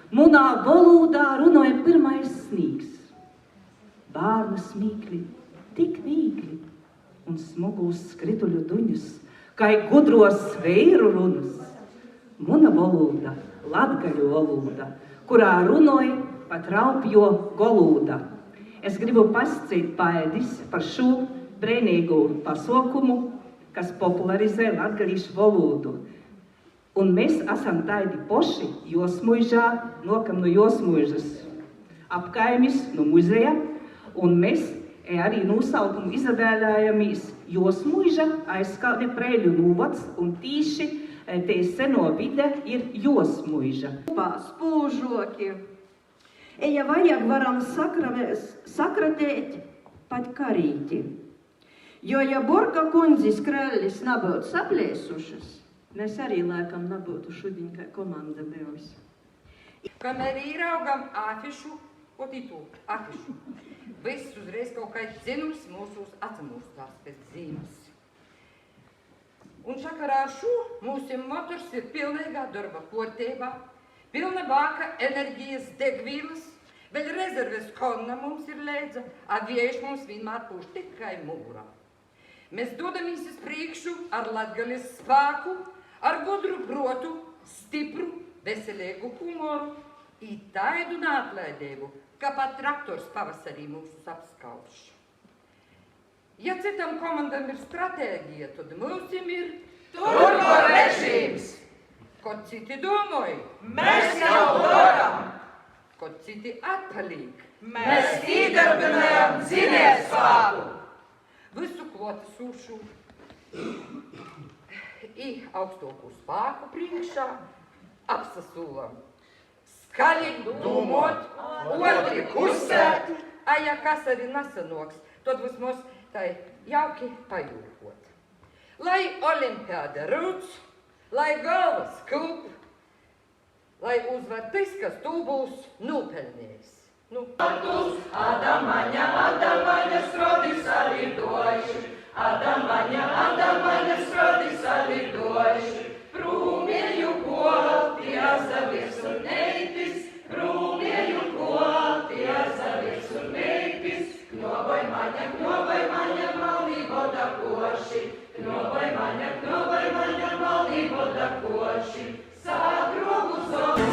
Munā valodā runāja pirmais snīgs. Bārnu smīkli tik vīgli un smugus skrituļu duņus, kai gudros sveiru runus. Muna valoda, latgaļu valoda, kurā runāja pat raupjo golūda. Es gribu pasacīt paēdis par šo brēnīgu pasaukumu, kas popularizē latgalīšu valodu. Un mēs esam tādi poši Josmuižā, nokam no Josmuižas apkaimis, no muzeja, un mēs arī nosaukumu izvēlējāmies Josmuiža aizkalne Preļu novads, un tīši te seno vide ir Josmuiža. Spūžoki. Ja vajag, varam sakratēt pat karīti. Jo, ja Borka kundzis krēlis nebūtu saplēsušas, mēs arī laikam nebūtu šodien kā komanda bijusi. Kamēr īraugam afišu, ot itu, afišu, viss uzreiz kaut kāds zinums mūsos atsamūstās pēc zīmes. Un šakarā ar šo mūsu motors ir pilnīgā darba kārtībā, pilna bāka enerģijas degvīlas, vēl rezerves konna mums ir leidza, a vieši mums vienmēr pūš tikai mūra. Mēs dodamies uz priekšu ar latgaļas spēku, ar gudru protu, stipru, veselīgu humoru, i taidu neatlaidību, ka pat traktors pavasarī mūsus apskauž. Ja citam komandam ir stratēģija, tad mūsim ir turbo režīms. Kod citi domāja, mēs jau varam. Kod citi atpalīk, Mēs iedarbinājam dzinējspēku. Visu kloti sūšu i augstoku spēku priekšā apsasūlam. Skaļi domot, otri kustēt. A ja kas arī nesanoks, tad vismaz tai jauki pajūkot. Lai olimpiāda rūc, lai galvas kulp, lai uzvar tas, kas tu būs nopelnījis. Adamaņa, srodis alidojuši. Adamaņa, srodis alidojuši. Prūmieju kolti, azavies un neitis. Prūmieju kolti, azavies un neitis. Knoboj maņa, malnī voda koši. Knoboj maņa, malnī voda koši. Sāgrogu zonu.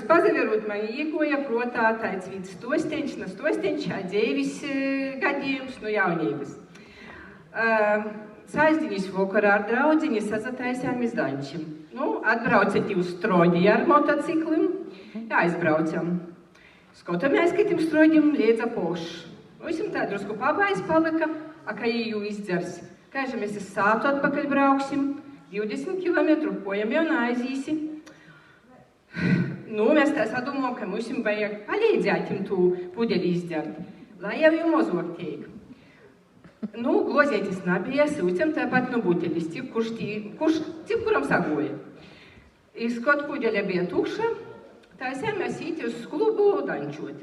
Pazaverot man iegoja protā tāds viens stosteņš, no stosteņš dzēvis gadījums no jaunības. Saizdiņas vakarā ar draudziņi sazataisām iz Daņčim. Atbraucat uz Stroģi ar motociklim, aizbraucam. Skotamies, ka tim Stroģim liedza pošs. Visam tā drusku pabājs palika, ka jū izdzers. Kāža mēs iz sātu atpakaļ brauksim, 20 kilometru pojam jau aizīsi. Mēs tā sadomājam, ka mums vajag palīdzēt viņam tū pudeli izdzert, lai jau jau mozok teik. Glozētis nabija, sūcam tāpat no butelis, cik kuram sagoja. Skot pudeļa bija tukša, taisām mēs īti uz klubu dančot.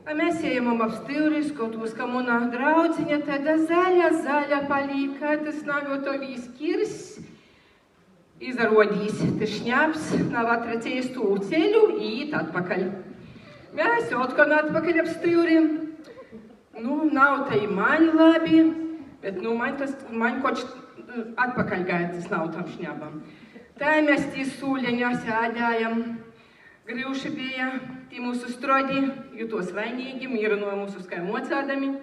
Mēs ejam ap stīvri, skotos, ka muna draudziņa tāda zaļa palīka, tas nagotovīs kirs. Izrodīs, tas šņāps nav atracējis tū ceļu i īt atpakaļ. Mēs otkon atpakaļ ap stīvrim. Nav tai maņ labi, bet maņ koč atpakaļ gāja, tas nav tam šņāpam. Tā mēs tī sūļeņā sēdējam. Grīvši bija tī mūsu Stroģi, jutos vainīgi, mīrinoja mūsu skai mocādami.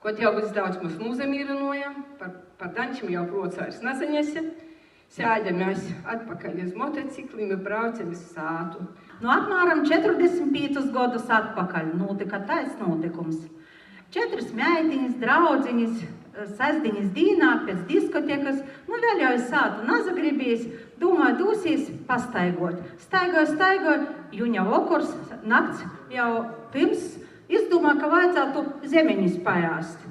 Kot jau viss daudz mūs nūzamīrinoja, par Daņčim jau procārs nasaņesi. Sēdamās atpakaļ uz motociklim i braucam iz sātu. Apmēram 45 gadus atpakaļ notika tais notikums. 4 meitiņas, draudziņas, sestdiņas dīnā pēc diskotekas, vēl jau iz sātu nazagribījis, domāju, dūsīs pastaigot. Staigoju, juņa vakars, nakts jau pirms, izdomāju, ka vajadzētu zemeņus pajāst.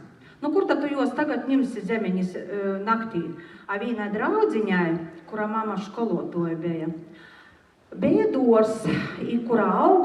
Kur tad tu jos tagad ņemsi zemeņus naktī? A vienai draudziņai, kura mama školotoja bija dors, kurā aug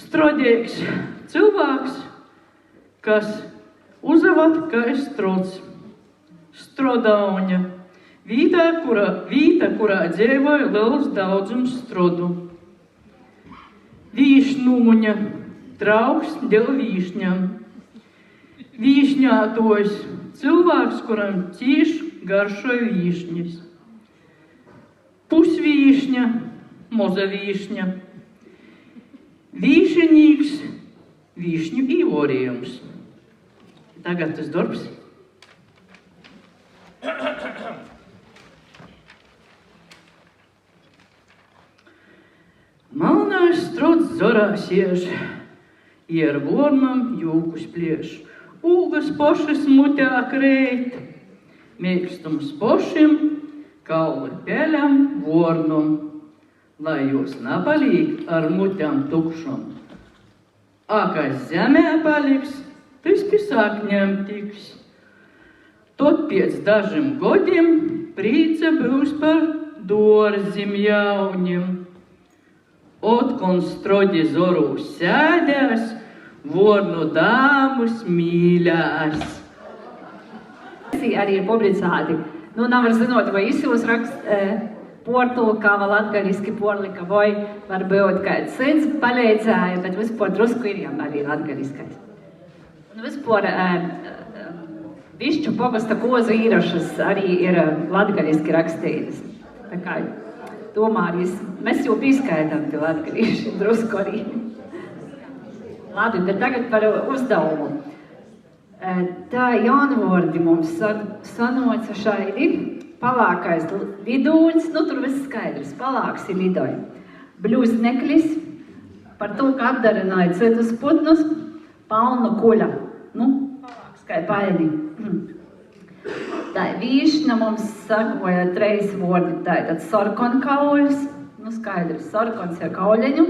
Strodīgs cilvēks, kas uzavat kā strods. Strodauņa. Vīta, kurā dzīvoja liels daudzums strodu. Vīšnūņa. Trauks dēļ vīšņām. Vīšņātojs. Cilvēks, kuram cīši garšoja vīšņas. Pusvīšņa. Moza vīšņa. Vīšenīgs. Vīšņu īvorījums. Tagad tas darbs. Malnais strods zorā siež, ar vornam jūkus plieš, ūgas pošas mutā kreit, mīkstums pošim, kauli peļam, vornam, lai jūs napalīk ar mutām tukšam. A, kas zemē paliks, tas pie sakņiem tiks. Tot pēc dažiem godiem prīca būs par dorzim jaunim. Otkon strodi zoru sēdēs, vornu dāmas mīļās. Arī ir publicēti. Nu, nevar zinot, vai izsūs rakst portulkā vai latgaliski porlika, vai varbūt kāds cits palīdzēja, bet vispār drusku ir jau arī latgaliskais. Un vispār Višķu pogasta kozu īrašas arī ir latgaliski rakstītas. Tā kā tomēr mēs jau pieskaidām tie latgalīši drusku arī. Labi, bet tagad par uzdevumu. Tā jaunvordi mums sanoca šaidi. Palākais vidūņs, nu tur viss skaidrs, palāks ir lidoj. Bļuzneklis, par to, ka apdarināja citus putnus, palnu kuļa. Nu, palāks kā paēni. Tā vīšņa mums sakoja 3 vordi, tātad sarkonkauļs, nu skaidrs, sarkons ir kauļeņu,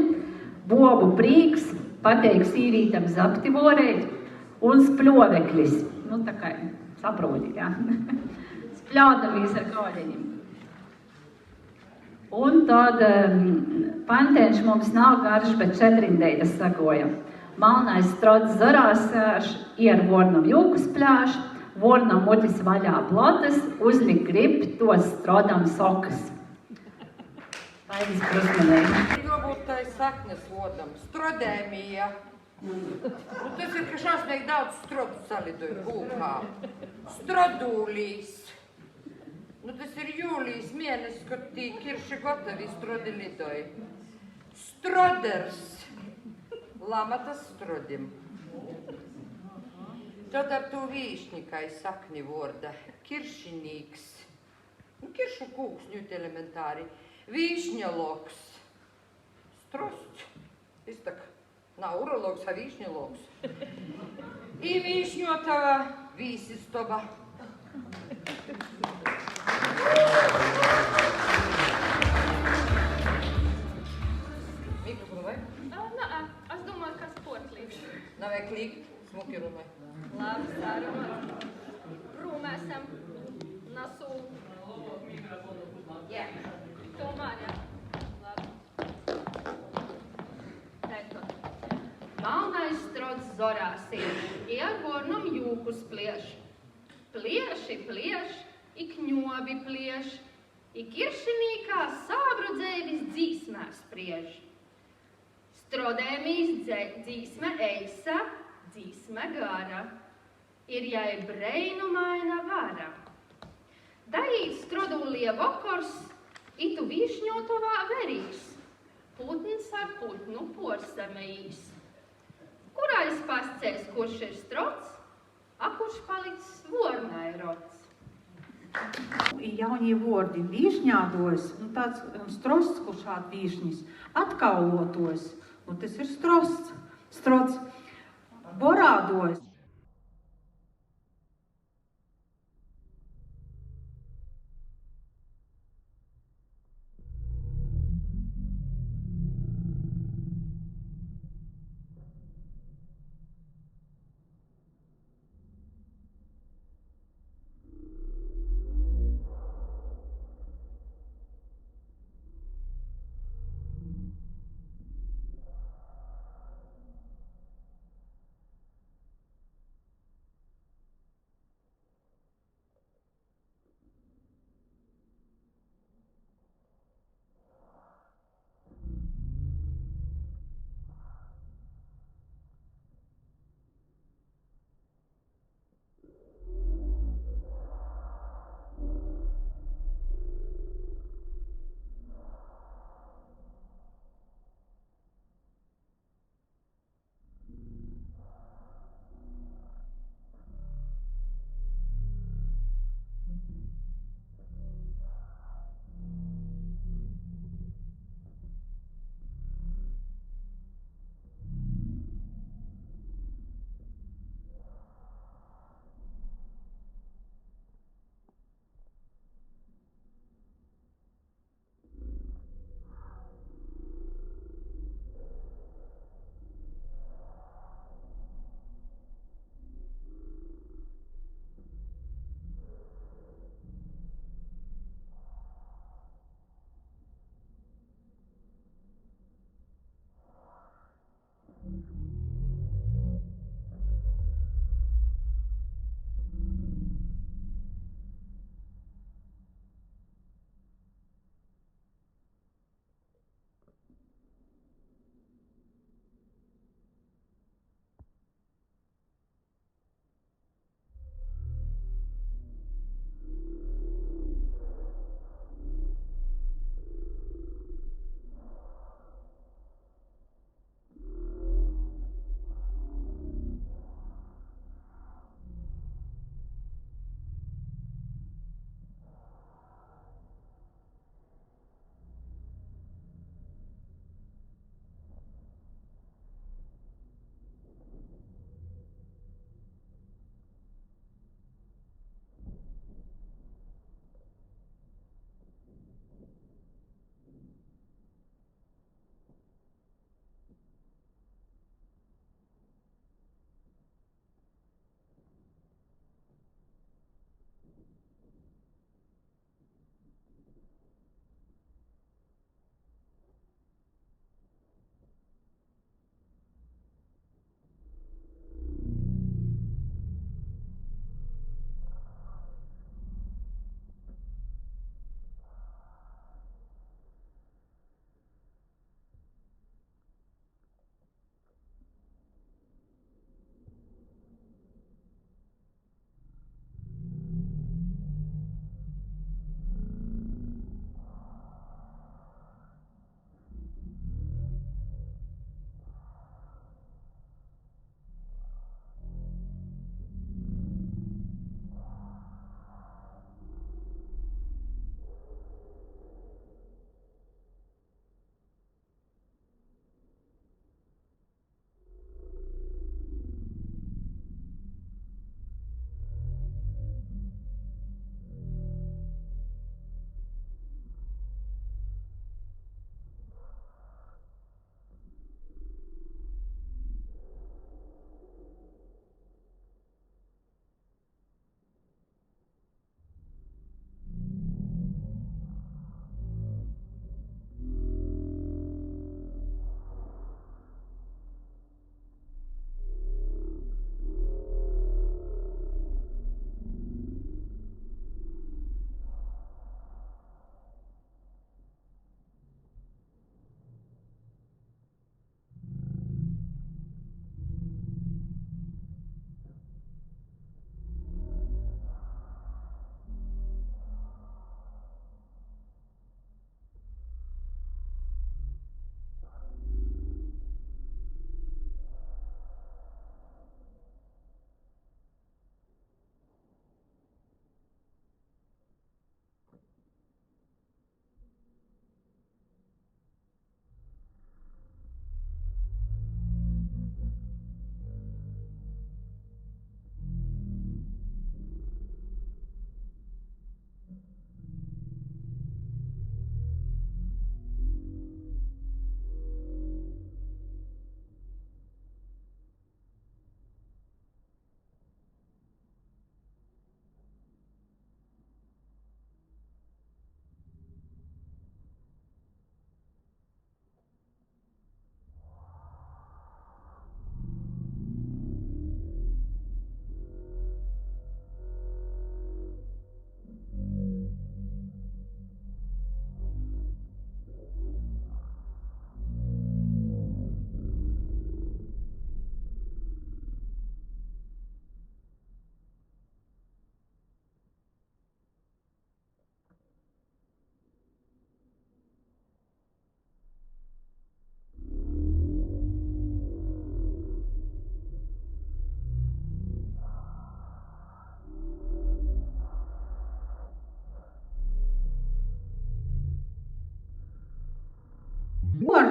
bobu prīks, pateik sīvītam zapti vorēt, un spļoveklis, nu tā kā saproti, jā, spļādavīs ar kauļeņiem. Un tad panteņš mums nav garš, bet 4 deitas sakoja. Malnais strods zarās sēž, ier vornam jūkus pļāš, vornam mutis vaļā plotas, uzlik grib, tos strodam sokas. Paidis krusmanēji. Jābūt tai saknes vodam, strodēmija. Tas ir, ka šausmīgi daudz strodu salidoju kūkā. Strodūlīs. Tas ir jūlijas mēnesis, kad tī kirši gotavi strodi lidoja. Stroders. Lamatas strodim. Tad ar to vīšņikai sakni vorda. Kiršinīks. Kiršu kūks ņūt elementāri. Vīšņaloks. Strosts. Es tak nav urologs, a vīšņaloks. I vīšņotava vīsistoba. Mikrofonu vai? Nā, es domāju, ka sportlīgs. Nav vajag līgt, smuki runāj. Labi, sarunāt. Rūmēsim. Nasu. Jā. Tomēr, jā. Labi. Teikot. Malnais strods zorā siež, ier vornam jūkus plieš. Plieši plieš, I kņobi plieš, I kiršinīkā sābru dzēvis dzīsmē spriež. Strodēmīs dzīsme eisa, dzīsme gara, ir jai breinumaina vara. Daīt strodūlie vokors, itu vīšņotovā verīs, putns ar putnu porsamējīs. Kurais pascēs, kurš ir strods, a kurš palicis vornai rots. Jaunie vordi vīšņādos, tāds strosts, kurš āt vīšņis, atkaulotos, tas ir strods, borādos.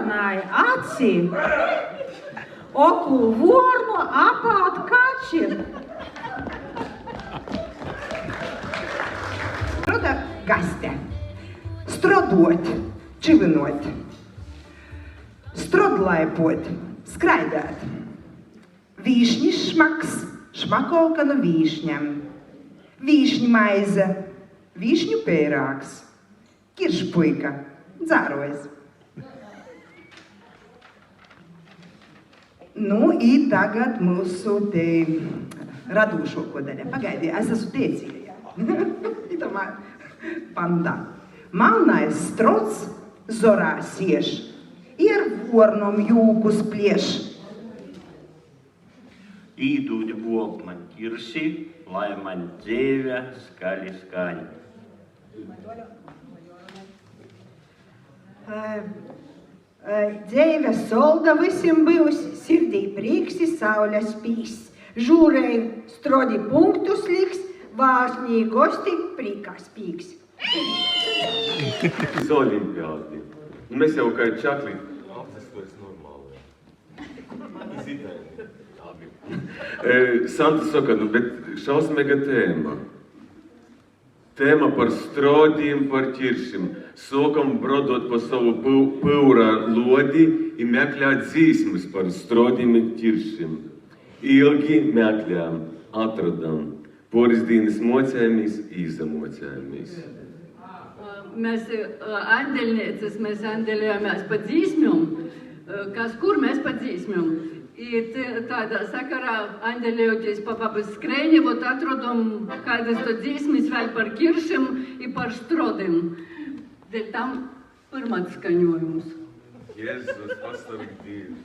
vornai aci, oku vornu apāt kači. Roda gaste. Strodot, čivinot. Strodlaipot, skraidāt. Vīšņis šmaks, šmakolka no vīšņam. Vīšņu maize, vīšņu pērāks. Kiršpuika, dzārojas. Nu, I tagad mūsu te radūšo daļa. Pagaidi, es esmu teicīja. Itamā pandā. Malnais strots zorā sieš, ir vornom jūkus plieš. Īdūļ vok man kirsi, lai man dzēvē skali skaļi. Dzēve solda visiem byus, sirdī prīksi saules pīs. Žūrei strodi punktus liks, vārsnī gosti prīkās pīks. Tas olimpiādi. Mēs jau kā čakli. Tas vairs normāli. Izitēni. Santa saka, bet šausmīga tēma. Tēma par strodiem, par ķiršim. Sokam brodot pa savu pūra lodi I meklēt dzīsmas par strodiem un ķiršim. Ilgi meklējām, atradām. Poris dienas mocējāmies, izamocējāmies. Mēs andeļnieces, mēs andeļējāmies pa dzīsmjom, kas kur mēs pa dzīsmjom. I tādā sakarā andeļējoties pa babas skrēņi, vot atrodom kādas to dzīsmis vēl par kiršim I par strodiem. Dēļ tam pirmats skaņojums. Jēzus, pastāvīgi Dievi.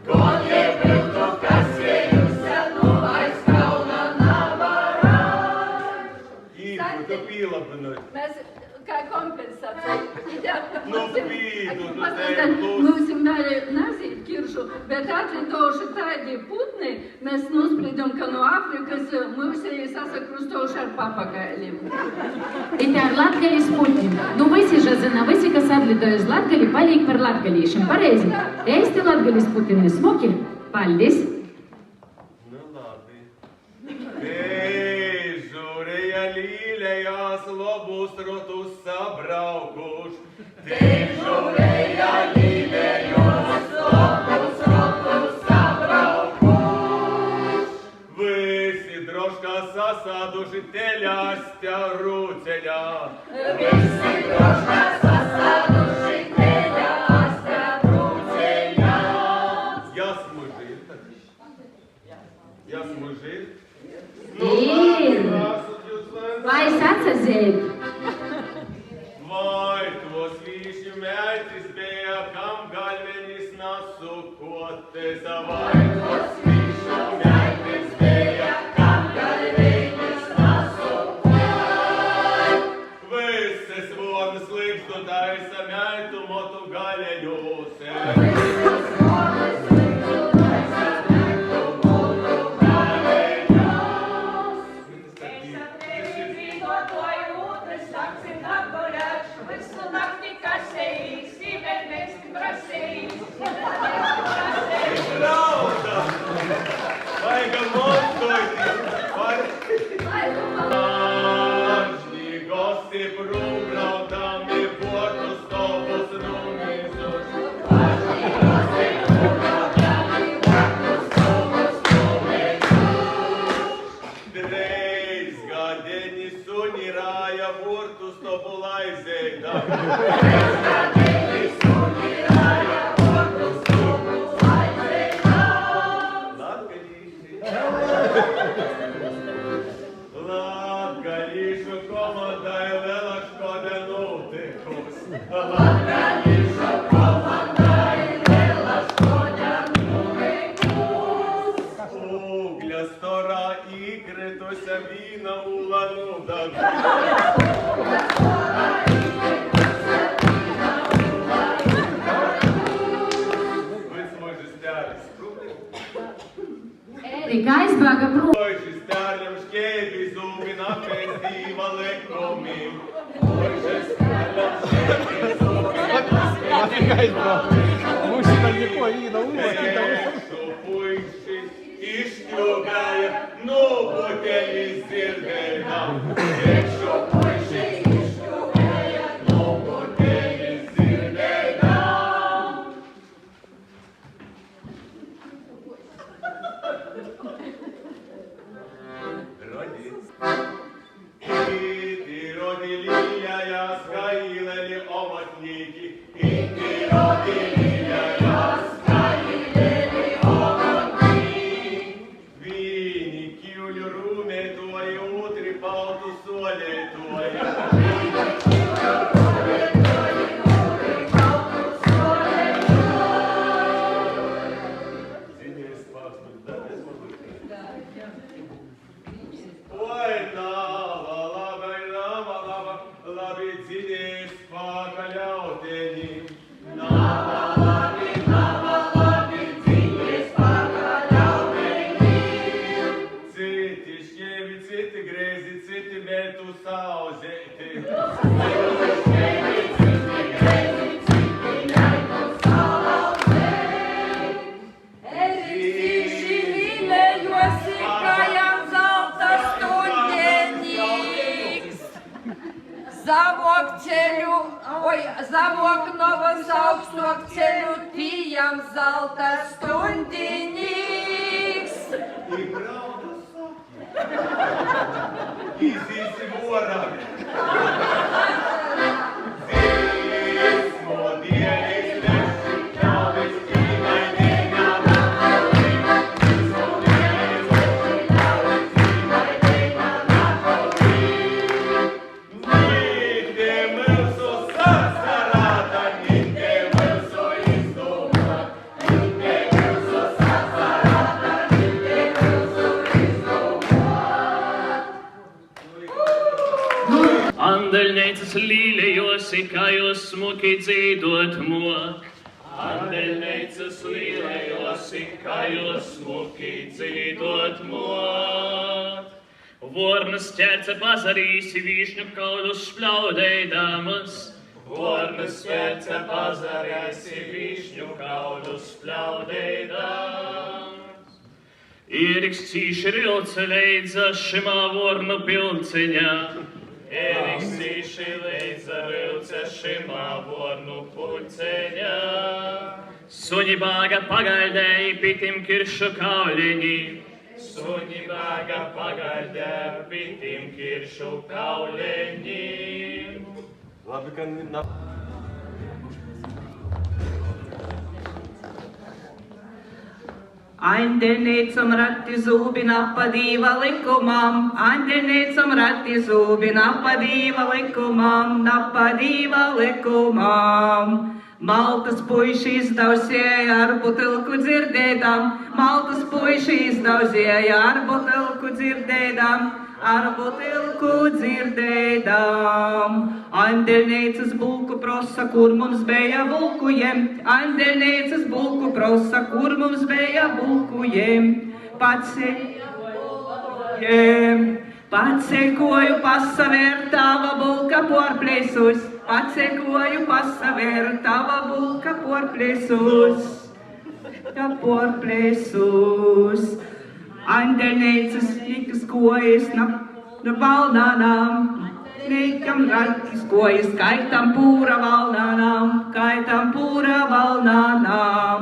Gonie był to kasiejusia, no kompensācija. Nu, pīdu, tu Mums mēri nazīt kiršu, bet atlidoši tādi putni, mēs nosprīdam, ka no Afrikas mūsēji sasakrustoši ar papagaiļiem. Это latgaļas putni. Nu, visi žazina, visi, kas atlidoja uz latgaļi, palīk par latgaļīšiem. Pareizi. Eisti latgaļas putni smuki. Paldies. Nu, labi. Ei, žurēja līlējās lobus rotus sabraukuši. Te žurēja līlējos lobus rotus sabraukuši. Visi droškā sasāduši teļāstja rūceļā. Visi droškā sasāduši teļāstja rūceļā. Jasmuži? Vai sacazēt? Vai tos vīšņu mērķis bija, kam galvenis nasukoties? Vai tos vīšņu mērķis bija, kam galvenis nasukoties? Visas vonas likstu taisa mērķu motu galeļos. Visas vonas likstu taisa mērķu motu galeļos. Esam tevi vienotoju ūdens, naksim atguļāšu, visu nakti kasējīs, sīvēr mēsti prasējīs. Pravda! Vajag montoļi! Mažņi gosti prūbraudami portu stovus numīzuši. Mažņi gosti prūbraudami portu stovus numīzuši. Dreiz gadeni suni rāja portu stovu laizēdami. Dreiz gadeni suni rāja portu stovu laizēdami. Latgalīšu komandai liela škoda nutikus. Latgalīšu komandai liela škoda nutikus. Ugļa storā įkritusią vyną ūla nudavė. Ugļa storā įkritusią vyną ūla nudavė. Vits mažis teris, krūtai? Erika aizbēga prom. Šis tērļam šķēbi zūgi napēstīva lekomim. Šis tērļam šķēbi zūgi napēstīva lekomim. Pēkšu puišis iškļūgāja, nu buteļis zirdēja. Pēkšu puišis iškļūgāja, nu buteļis zirdēja. Iti rodi liljaja skaileli omotniki. Iti rodi liljaja skaileli omotniki. Vīni kiuļu rūmētoja, utri paltu solētoja. Vīni kiuļu rūmētoja, utri paltu solētoja. Zinies pārstāv, da, es mazliet. Oi, nava, labi dziļies pakaļauteni. Nava, labi dziļies pakaļauteni. Citi šķievi, citi grēzi, citi bētu sauzēti. Citi šķievi, citi grēzi, citi bētu sauzēti. Esi mīlējosi, kājām zelta stundenīgs. Zavok ceļu, zavok novas augstok ceļu, tījam zelta stundenīgs. I pravda saka. Izīsi vorami. Dzīsmo dienis leši, ļauvis ķīnai dīnām apalīm. Dzīsmo dienis leši, ļauvis ķīnai dīnām apalīm. Nīte mūsu sasarāta, nīte mūsu izdomāt. Nīte mūsu sasarāta, nīte mūsu izdomāt. Andēļneicis līleju klausi, kā jūs smuki dzīdot mok. Andeļneicis līlejosi, kā jūs smuki dzīdot mok. Vornas ķerce pazarīsi vīšņu kaudus špļaudeidamas. Vornas ķerce pazarīsi vīšņu kaudus špļaudeidamas. Īriks cīši rilce leidza šimā vornu pilceņā. Īriks cīši leidza rilce šimā vornu pilceņā. Suņi bāga pagaidēja pitim kiršu kauliņi. Suņi bāga pagaidēja pitim kiršu kauliņi. Labi, ka nav. Andelnīcam rati zūbina pa dīva likumam, andelnīcam rati zūbina pa dīva likumam, na pa dīva likumam. Maltas puiši izdausēja ar butelku dzirdēdam, maltas puiši izdausēja ar butelku dzirdēdam, ar butelku dzirdēdam. Andelnīcas bulku prosa, kur mums beja bulku jemt, andelnīcas bulku prosa, kur mums beja bulku jemt. Pacekoju pasavēr tava bulka porplēsus, pacekoju pasavēr tava bulka porplēsus, ta porplēsus. Andelnīcas likas kojas na valnānām, liekam ratis kojas, kaitam pūra valnānām.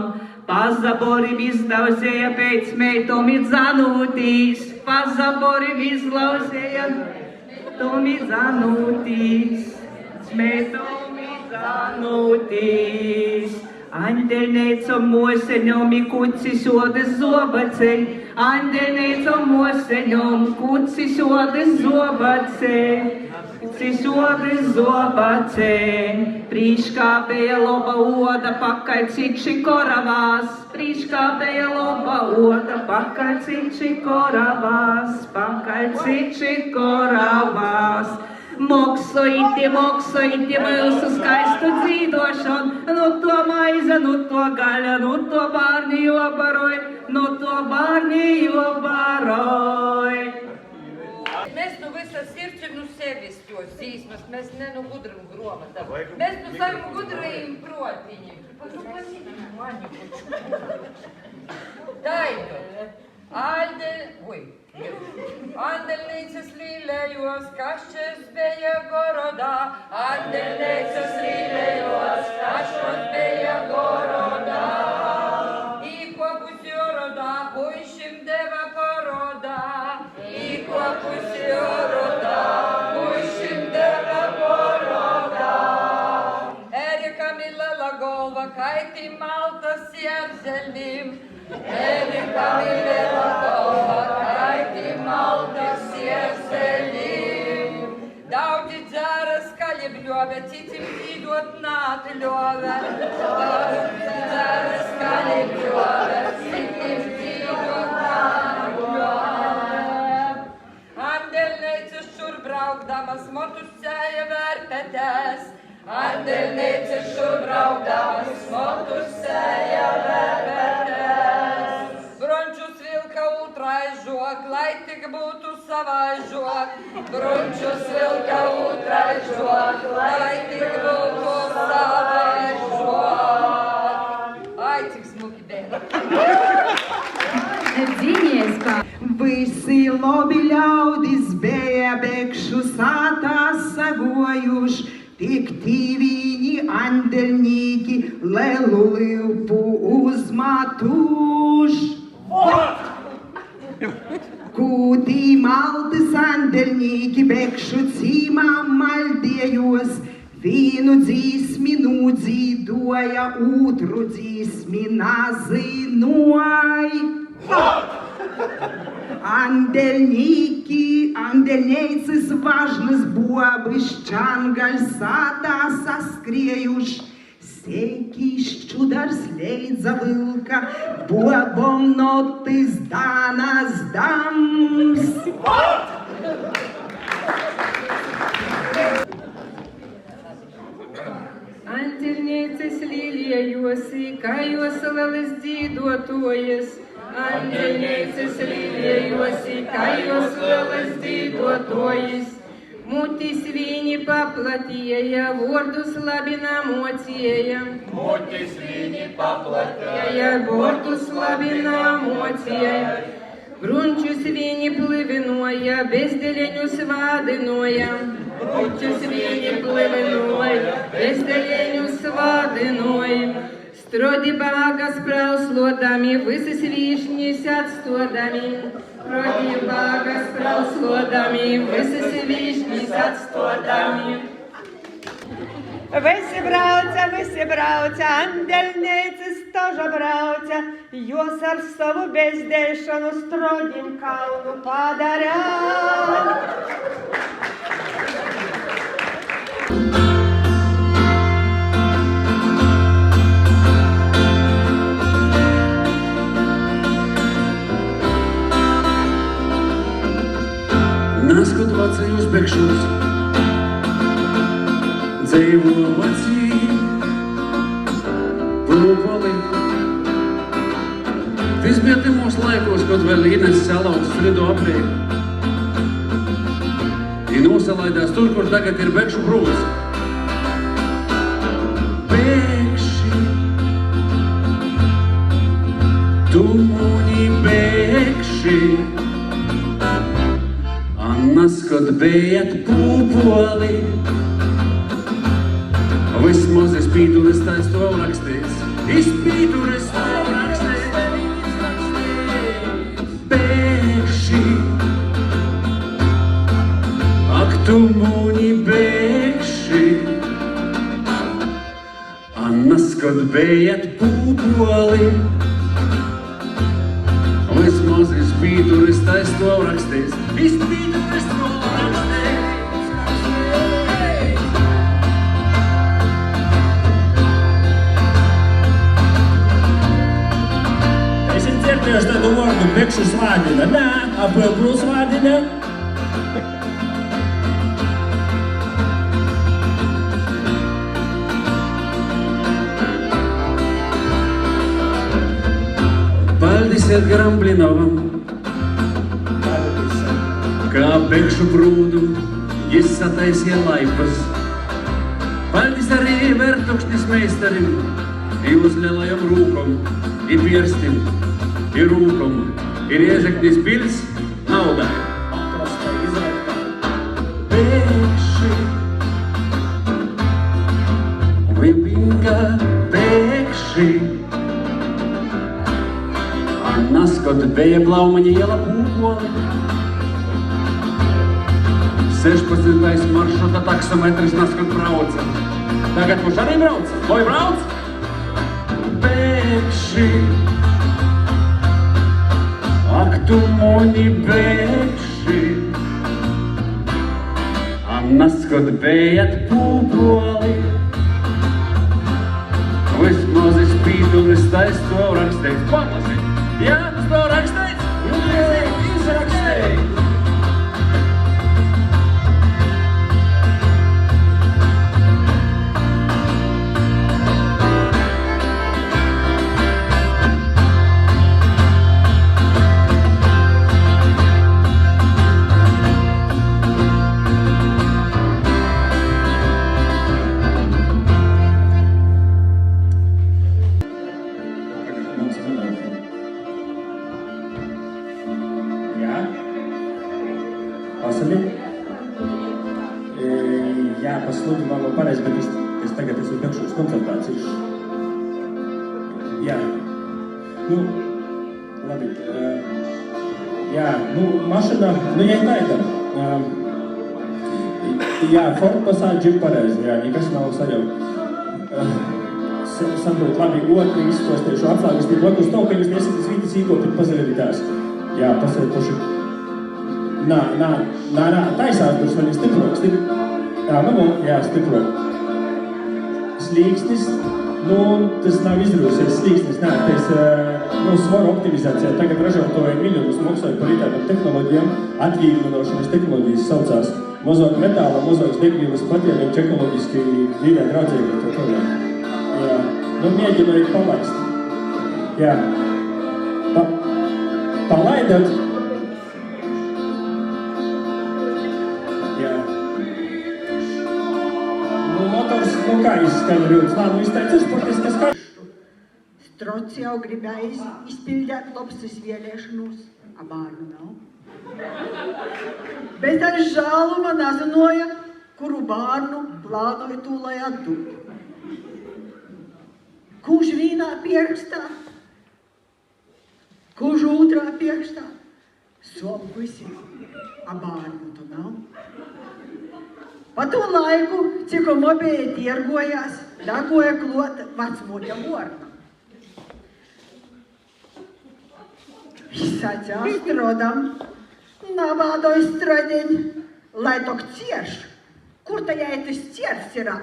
Pazaborim izdauzēja pēc meitom idzanūtīs, pazaborim izlauzēja meitom idzanūtīs, meitom idzanūtīs. Andelnīcam moseņom i kucis odes zobaceļ, andelnīcam moseņom kucis odes zobaceļ, kucis odes zobaceļ. Prīškā beja loba oda, pakaļ cikši koravās, prīškā beja loba oda, pakaļ cikši koravās, pakaļ cikši koravās. Moksoiti, mūsu skaistu dzīdošanu, nu to maize, nu to gaļa, nu to bārni jobaroj, nu to bārni jobaroj. Mēs nu visas sirds ir nu sevis tos zīsmas, mēs ne nu gudram gromatam. Mēs nu savam gudrajim protiņim. Nu pasīdam mani buču. Taidot. Andelnīcas līlējos, kašķes beja gorodā, andelnīcas līlējos, kašķos beja gorodā. Īkopus jorodā, puišim deva porodā, īkopus jorodā, puišim deva porodā. Erika milela golva, kaiti maltas jērzeļnim, Erika milela golva, kaiti maltas jērzeļnim. Daudzi dzēra skaļi bļove, citim dzīdot nāti ļove. Daudzi dzēra skaļi bļove, citim dzīdot nāti ļove. Andelnīcas šur braukdamas, motus sēja vērpetēs. Andelnīcas šur braukdamas, motus sēja vērpetēs. Brončus vilka utrai žok, lai tik būtu savai žok. Brončus vilka utrai žok, lai tik būtu savai žok. Ai, cik smuki bēga. Dzīnies, kā visi lobi ļaudis bija bekšu sātās sagojuši, tik tīvīņi andelnīki lelu liupu uzmatuši. Kūtī maltas andelnīki bekšu cīmām maldējos, vienu dzīsmi nūdzīdoja, otru dzīsmi nazinoja. Andelnīcas važnas bobis čangaļ sātā saskriejuši, seikišķu dars leidza vilka, bobom notis danas dams. Andeļneicis līliejosi, kā jos leles dzīdotojas. Andeļneicis līliejosi, kā jos leles dzīdotojas. Mutis viņi paplatieja, vordus labina mocieja. Mutis viņi paplatieja, vordus labina mocieja. Grunčus viņi plivinoja, bezdeļeņus vādinoja. Grunčus viņi plivinoja, bezdeļeņus vādinoja. Strodi bagas prauslodami, visas vīšņas atstodami. Strodi bagas prauslodami, visas vīšņas atstodami. Visi brauca, Andeļneicis toža brauca, jos ar savu bezdēšanu Strodim kalnu padarā. Naskot vecajos bekšos, dzīvo vecī pūpoli. Tis bija timos laikos, kad vēl Ines salauks Fridu aprēju. I nosalaidās tur, kur tagad ir bekšu brūs. Bekši, tu muni bekši, naskot bijat pūpoli. Vismaz es pīturis tais to rakstīs. Izpīturis to rakstīs. Bekši, ak tu muni bekši, naskot bijat pūpoli. Vismaz es pīturis tais to rakstīs. Izpīturis to rakstīs. Esat dzirdējuši tādu vārdu bekšu svādina? Nē, apilplu svādina? Paldies Edgaram Blinovam, kā bekšu brūdu jis sataisīja laipas. Paldies arī Vertukšnis meistarim, I uz lielajam rūkom, I pierstim, I rūkom, I Riežeknis pils naudai. Bekši, vibinga bekši, naskot bija Blaumaņa iela pūpoli. 16. maršruta taksometris naskot brauca. Tagad kurš arī brauc? Vai brauc? Bekši, ak tu muni bekši, naskot bijat pūpoli. Vismaz es pīturis tais to rakstīt. Palasīt! Jā, tas to rakstīts? Izrakstīt! Jā, pasludinām vēl pareizi, bet es tagad esmu bekšu uz konsultācijas. Jā. Nu, labi. Jā, nu, mašana, nu, ja taida. Jā, Ford Passat džip pareizi, jā, nekas nav sajaukt. Saprot, labi, otri izkostiešu atslāgas, tie blakus to, ka jūs nesat svītas īkot ir pazavidītās. Jā, pasētoši. Nā, taisās, kurš vēl ir stiprāk. Jā, stiprāk. Slīksnis, nu, tas nav izrūsies slīksnis, nē, tas, svoru optimizācijā tagad ražotoja miljonus maksāja par itādām tehnoloģijām, atvieglošanas tehnoloģijas saucās. Mazāk metāla, mazāks degvīlas patieriem, ekoloģiski vidē draudzīgi, to tādā. Jā. Nu, mēģinu arī palaist. Jā. Palaidot. Jā. Nu, motors, nu kā izskaļ rūts? Nā, nu izteicu sportiski skaļ. Strots jau gribēja izpildēt Lopsas vēlēšanos, a bārnu nav. Bet ar žāluma nazinoja, kuru bārnu plānoja tūlai atdūt. Kurš vienā pierakstā, kurš otrā pierakstā, somu visi, a bārnu tu nav. Pa to laiku, cik mobēja tirgojās, dagoja klot vecmoļa vorna. Sacā strodam, navādoj strodiņ, lai tok cieš. Kur tajā tas ciers irā?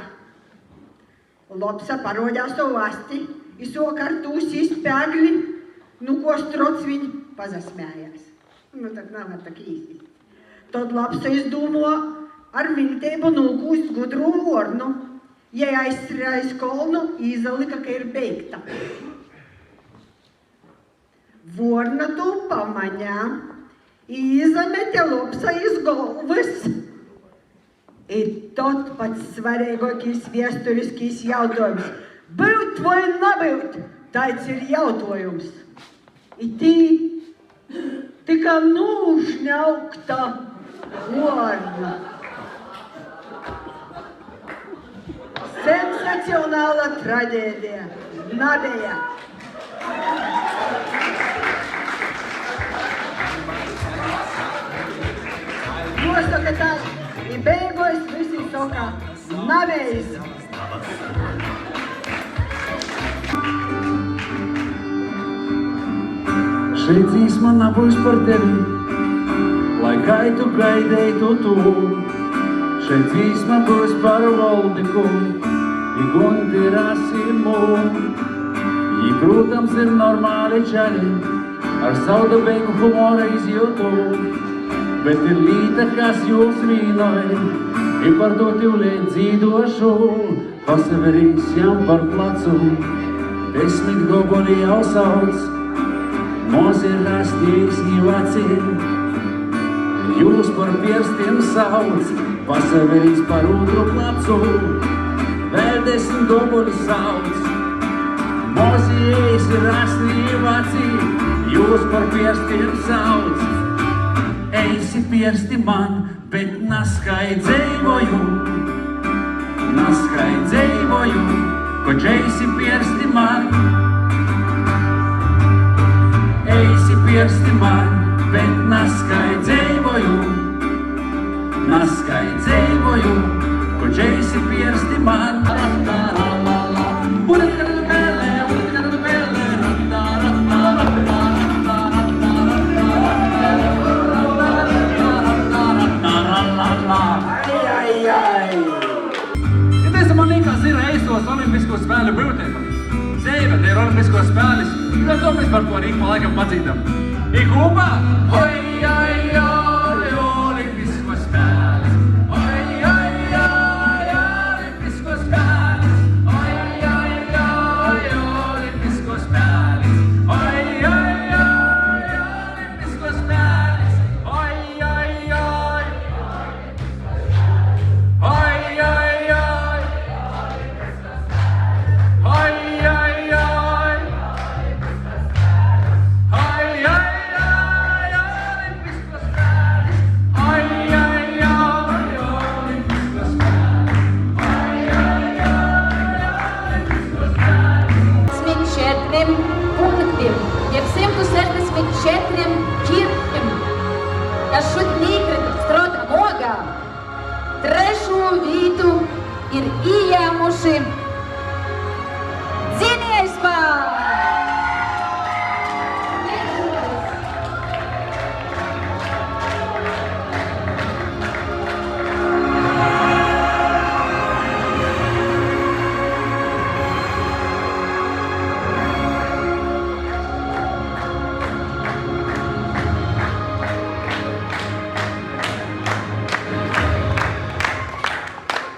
Lopsa parodās to vasti, izsok ar tūs izpēgli, nu ko strods viņ pazasmējās. Nu tak nav tak īsti. Tad Lopsa izdomā ar vilteibu nulkūst gudru vornu, ja aizsrēja kolnu, izalika, ka ir beigta. Vorna to pamaņā, izamete Lopsa iz galvas. Ir tot pats svarīgākais vēsturiskais jautājums. Būt vai nebūt, tāds ir jautājums. I tī kā nūšņaukta vorna. Sensacionāla traģēdija. Nabēja. Nosaka tā, i beigos visi soka nabējis. Šī dzīsma nebūs par tevi, lai gaitu gaidētu tu. Šī dzīsma būs par valdiku, i Gunti Rasimu. I, protams, ir normāli čaļi, ar saudabēgu humora izjūtu. Bet ir līta, kas jūs vīnoj, i par to tivlēt dzīdošu. Pasaverīs jām par placu, 10 goboli jau sauc. Moz ir rastīs ņivaci, jūs par pierstiem sauc. Pasaverīs par otru placu, vēl 10 goboli sauc. Moz ir rastīs ņivaci, jūs par pierstiem sauc. Eisi piersti man, bet naskai dzeivoju, ko džeisi piersti man. Eisi piersti man, bet naskai dzeivoju, ko džeisi piersti man. Ja tässä man liikaa siinä eistos olimpiskos spēļu būtība. Dzīve, te ir olimpiskos spēles, tad Tomis par to arī ik pa laikam padzītam. I kopā! Oi, olimpiskos spēles! Oi, olimpiskos spēles! Oi, olimpiskos spēles! Oi, olimpiskos spēles! Oi, ir ieņēmuši Dziniespāni!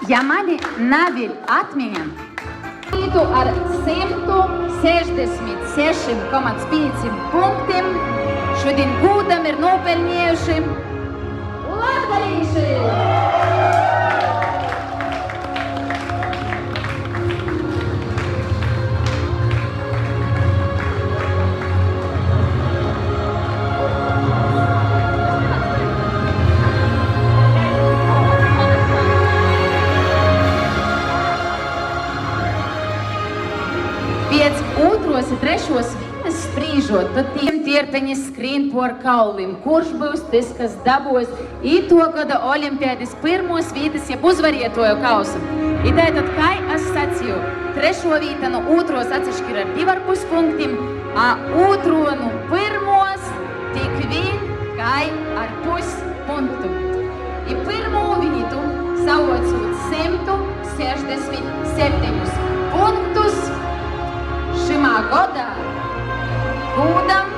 Ja mani naviļ atmiņa, vītu ar 166,5 punktiem šodien gūdam ir nopelnījuši latgalīši! Pēc otros un trešos vītas sprīžot, tad tiem tierpeņi skrīn por kaulim. Kurš būs tas, kas dabūs ito gada olimpiādas pirmos vītas, ja uzvarietoju kausu? I tātad, kai es sacīju, trešo vīta no otros atsaškir ar 2,5 punktiem, a otro no pirmos tik vien kai ar 0,5 punktu. I pirmo vītu savocot 167 punktus šimā godā gūdam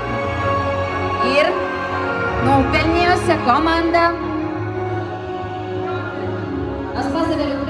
ir nopelnījusi komanda. Es pasavēju